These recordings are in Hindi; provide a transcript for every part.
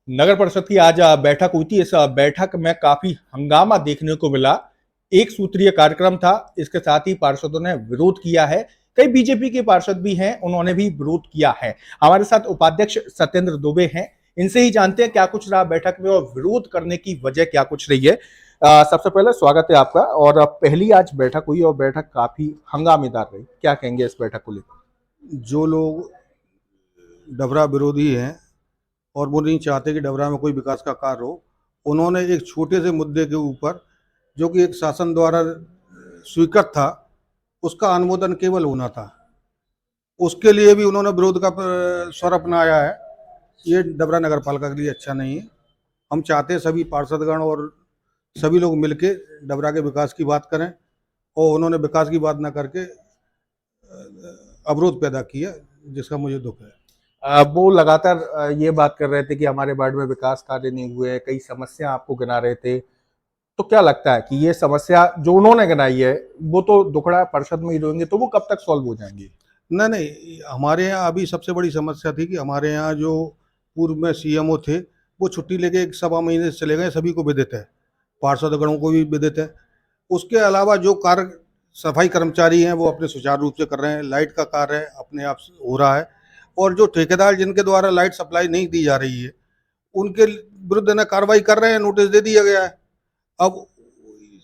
नगर परिषद की आज बैठक हुई थी। इस बैठक में काफी हंगामा देखने को मिला। एक सूत्रीय कार्यक्रम था। इसके साथ ही पार्षदों ने विरोध किया है। कई बीजेपी के पार्षद भी हैं, उन्होंने भी विरोध किया है। हमारे साथ उपाध्यक्ष सत्येंद्र दुबे हैं। इनसे ही जानते हैं क्या कुछ रहा बैठक में और विरोध करने की वजह क्या कुछ रही है। सबसे पहले स्वागत है आपका। और पहली आज बैठक हुई और बैठक काफी हंगामेदार रही, क्या कहेंगे इस बैठक को लेकर? जो लोग डबरा विरोधी हैं और वो नहीं चाहते कि डबरा में कोई विकास का कार्य हो, उन्होंने एक छोटे से मुद्दे के ऊपर, जो कि एक शासन द्वारा स्वीकृत था, उसका अनुमोदन केवल होना था, उसके लिए भी उन्होंने विरोध का स्वर अपनाया है। ये डबरा नगर पालिका के लिए अच्छा नहीं है। हम चाहते हैं सभी पार्षदगण और सभी लोग मिलके डबरा के विकास की बात करें, और उन्होंने विकास की बात ना करके अवरोध पैदा किया, जिसका मुझे दुख है। वो लगातार ये बात कर रहे थे कि हमारे वार्ड में विकास कार्य नहीं हुए, कई समस्या आपको गिना रहे थे। तो क्या लगता है कि ये समस्या जो उन्होंने गिनाई है वो तो दुखड़ा परिषद में ही रहेंगे, तो वो कब तक सॉल्व हो जाएंगी? नहीं नहीं, हमारे यहाँ अभी सबसे बड़ी समस्या थी कि हमारे यहाँ जो पूर्व में सीएमओ थे, वो छुट्टी लेके 1 सवा महीने से चले गए। सभी को विदित है, पार्षदगणों को भी विदित है। उसके अलावा जो कार्य सफाई कर्मचारी हैं वो अपने सुचारू रूप से कर रहे हैं, लाइट का कार्य अपने आप से हो रहा है, और जो ठेकेदार जिनके द्वारा लाइट सप्लाई नहीं दी जा रही है, उनके विरुद्ध न कार्रवाई कर रहे हैं, नोटिस दे दिया गया है। अब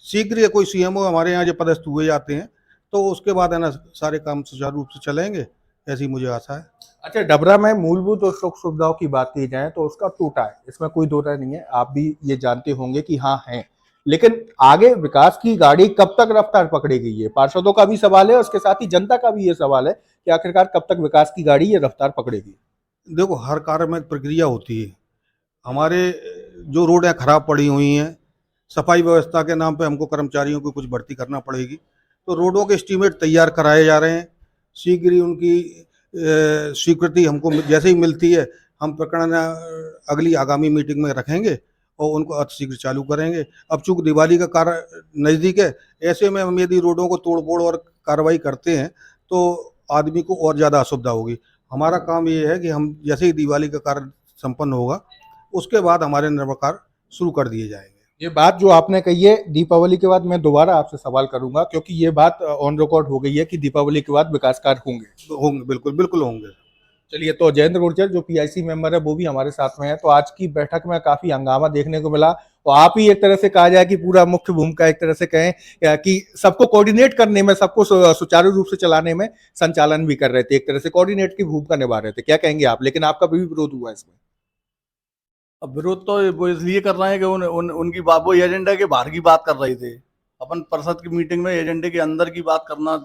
शीघ्र ही कोई सीएमओ हमारे यहाँ जो पदस्थ हुए जाते हैं, तो उसके बाद है ना सारे काम सुचारू रूप से चलेंगे, ऐसी मुझे आशा है। अच्छा, डबरा में मूलभूत और सुख सुविधाओं की बात की जाए तो उसका टूटा है, इसमें कोई दो राय नहीं है। आप भी ये जानते होंगे कि हाँ है, लेकिन आगे विकास की गाड़ी कब तक रफ्तार पकड़ेगी, ये पार्षदों का भी सवाल है और उसके साथ ही जनता का भी ये सवाल है कि आखिरकार कब तक विकास की गाड़ी ये रफ्तार पकड़ेगी। देखो, हर कार्य में एक प्रक्रिया होती है। हमारे जो रोडें खराब पड़ी हुई हैं, सफाई व्यवस्था के नाम पे हमको कर्मचारियों की कुछ भर्ती करना पड़ेगी, तो रोडों के एस्टीमेट तैयार कराए जा रहे हैं। शीघ्र ही उनकी स्वीकृति हमको जैसे ही मिलती है, हम प्रकरण अगली आगामी मीटिंग में रखेंगे और उनको अतिशीघ्र चालू करेंगे। अब चूंकि दिवाली का कार्य नज़दीक है, ऐसे में हम यदि रोडों को तोड़ फोड़ और कार्रवाई करते हैं तो आदमी को और ज़्यादा असुविधा होगी। हमारा काम ये है कि हम जैसे ही दिवाली का कार्य संपन्न होगा, उसके बाद हमारे निर्माण कार्य शुरू कर दिए जाएंगे। ये बात जो आपने कही है दीपावली के बाद, मैं दोबारा आपसे सवाल करूंगा क्योंकि ये बात ऑन रिकॉर्ड हो गई है कि दीपावली के बाद विकास कार्य होंगे। तो होंगे, बिल्कुल बिल्कुल होंगे। चलिए, तो जयेंद्र गुर्जर जो पीआईसी मेंबर है वो भी हमारे साथ में है। तो आज की बैठक में काफी हंगामा देखने को मिला, तो आप ही एक तरह से कहा जाए कि पूरा मुख्य भूमिका एक तरह से कहें कि सबको कोऑर्डिनेट करने में, सबको सुचारू रूप से चलाने में संचालन भी कर रहे थे, एक तरह से कोऑर्डिनेट की भूमिका निभा रहे थे। क्या कहेंगे आप? लेकिन आपका भी विरोध हुआ इसमें। अब विरोध तो वो इसलिए कर रहे हैं कि उनकी बात, वो एजेंडा के बाहर की बात कर रहे थे। अपन परिषद की मीटिंग में एजेंडे के अंदर की बात करना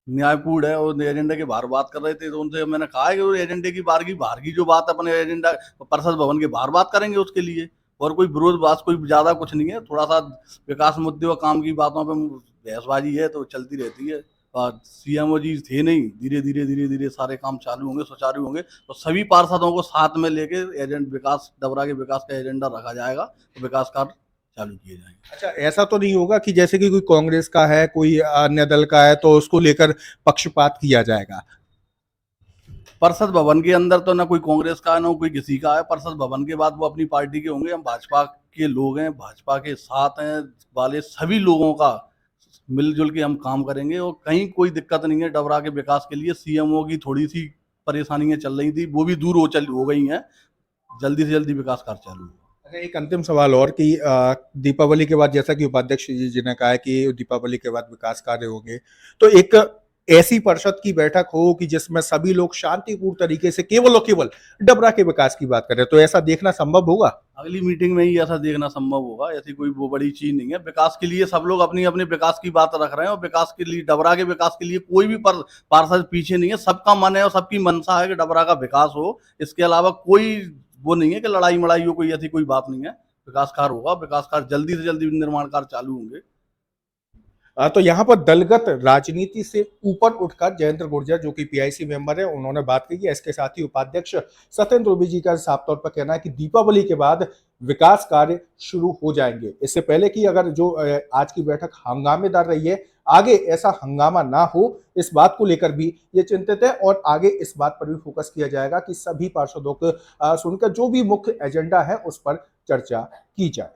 न्यायपूर्ण है, और एजेंडे के बाहर बात कर रहे थे। तो उनसे मैंने कहा है कि वो एजेंडे की बाहर की जो बात अपने एजेंडा परिषद भवन के बाहर बात करेंगे उसके लिए। और कोई विरोध बात कोई ज्यादा कुछ नहीं है, थोड़ा सा विकास मुद्दे और काम की बातों पर बहसबाजी है तो चलती रहती है। और सीएमओ जी थे नहीं, धीरे धीरे सारे काम चालू होंगे, सुचारू होंगे। तो सभी पार्षदों को साथ में लेके विकास, डबरा के विकास का एजेंडा रखा जाएगा, तो विकास कार्य चालू किए जाएंगे। अच्छा, ऐसा तो नहीं होगा कि जैसे कि कोई कांग्रेस का है, कोई अन्य दल का है, तो उसको लेकर पक्षपात किया जाएगा? परिषद भवन के अंदर तो ना कोई कांग्रेस का है ना कोई किसी का है। परिषद भवन के बाद वो अपनी पार्टी के होंगे। हम भाजपा के लोग हैं, भाजपा के साथ हैं वाले सभी लोगों का मिलजुल के हम काम करेंगे, और कहीं कोई दिक्कत नहीं है। डबरा के विकास के लिए सीएमओ की थोड़ी सी परेशानियां चल रही थी, वो भी दूर हो गई हैं। जल्दी से जल्दी विकास कार्य चालू होगा। अच्छा, एक अंतिम सवाल और कि दीपावली के बाद, जैसा कि उपाध्यक्ष जी ने कहा है कि दीपावली के बाद विकास कार्य होंगे, तो एक ऐसी परिषद की बैठक हो कि जिसमें सभी लोग शांतिपूर्ण तरीके से केवल और केवल डबरा के विकास की बात करें, तो ऐसा देखना संभव होगा? अगली मीटिंग में ही ऐसा देखना संभव होगा। ऐसी कोई वो बड़ी चीज नहीं है। विकास के लिए सब लोग अपनी अपने विकास की बात रख रहे हैं, और विकास के लिए, डबरा के विकास के लिए कोई भी पार्षद पीछे नहीं है। सबका मन है और सबकी मंशा है कि डबरा का विकास हो। इसके अलावा कोई वो नहीं है कि लड़ाई मड़ाई हो, कोई ऐसी कोई बात नहीं है। विकास कार्य होगा, विकास कार्य जल्दी से जल्दी निर्माण कार्य चालू होंगे। तो यहाँ पर दलगत राजनीति से ऊपर उठकर जयेंद्र गुर्जर जो कि पीआईसी मेंबर है, उन्होंने बात की है। इसके साथ ही उपाध्यक्ष सत्येंद्र दुबे जी का साफ तौर पर कहना है कि दीपावली के बाद विकास कार्य शुरू हो जाएंगे। इससे पहले कि अगर जो आज की बैठक हंगामेदार रही है, आगे ऐसा हंगामा ना हो, इस बात को लेकर भी ये चिंतित है और आगे इस बात पर भी फोकस किया जाएगा कि सभी पार्षदों को सुनकर जो भी मुख्य एजेंडा है उस पर चर्चा की जाए।